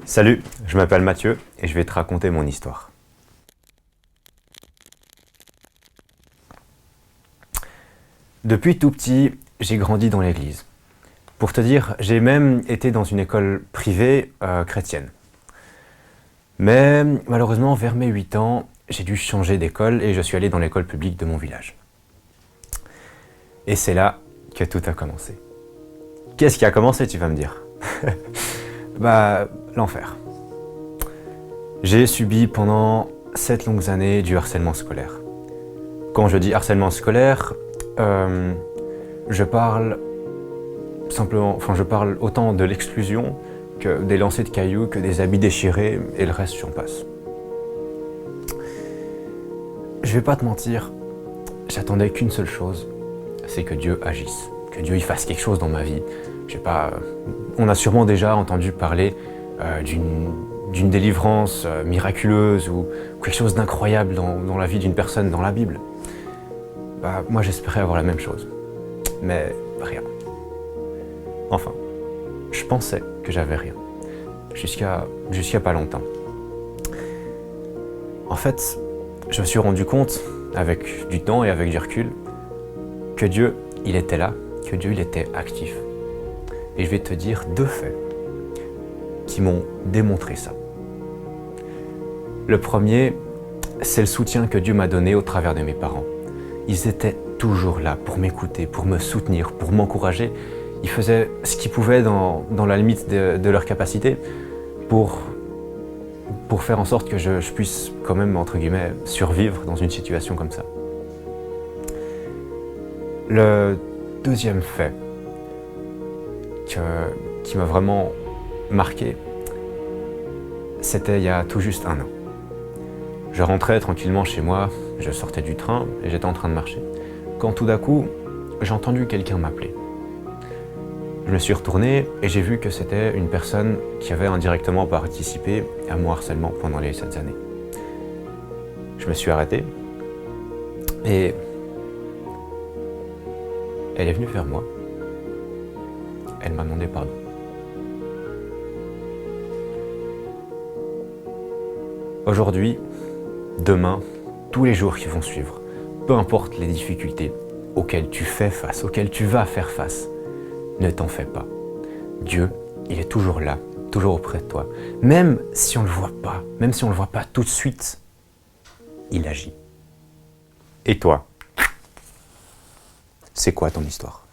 Salut, je m'appelle Mathieu et je vais te raconter mon histoire. Depuis tout petit, j'ai grandi dans l'église. Pour te dire, j'ai même été dans une école privée chrétienne. Mais malheureusement, vers mes 8 ans, j'ai dû changer d'école et je suis allé dans l'école publique de mon village. Et c'est là que tout a commencé. Qu'est-ce qui a commencé, tu vas me dire? L'enfer. J'ai subi pendant 7 longues années du harcèlement scolaire. Quand je dis harcèlement scolaire, je parle autant de l'exclusion que des lancers de cailloux, que des habits déchirés et le reste j'en passe. Je vais pas te mentir, j'attendais qu'une seule chose, c'est que Dieu agisse, que Dieu y fasse quelque chose dans ma vie. Je sais pas, on a sûrement déjà entendu parler d'une délivrance miraculeuse ou quelque chose d'incroyable dans la vie d'une personne dans la Bible. Moi j'espérais avoir la même chose, mais rien. Enfin, je pensais que j'avais rien, jusqu'à pas longtemps. En fait, je me suis rendu compte, avec du temps et avec du recul, que Dieu, il était là, que Dieu, il était actif. Et je vais te dire 2 faits qui m'ont démontré ça. Le premier, c'est le soutien que Dieu m'a donné au travers de mes parents. Ils étaient toujours là pour m'écouter, pour me soutenir, pour m'encourager. Ils faisaient ce qu'ils pouvaient dans la limite de leur capacité pour faire en sorte que je puisse quand même, entre guillemets, survivre dans une situation comme ça. Le deuxième fait qui m'a vraiment marqué, c'était il y a tout juste 1 an. Je rentrais tranquillement chez moi, je sortais du train et j'étais en train de marcher, quand tout d'un coup, j'ai entendu quelqu'un m'appeler. Je me suis retourné et j'ai vu que c'était une personne qui avait indirectement participé à mon harcèlement pendant les 7 années. Je me suis arrêté et elle est venue vers moi. Elle m'a demandé pardon. Aujourd'hui, demain, tous les jours qui vont suivre, peu importe les difficultés auxquelles tu fais face, auxquelles tu vas faire face, ne t'en fais pas. Dieu, il est toujours là, toujours auprès de toi. Même si on ne le voit pas, même si on ne le voit pas tout de suite, il agit. Et toi, c'est quoi ton histoire ?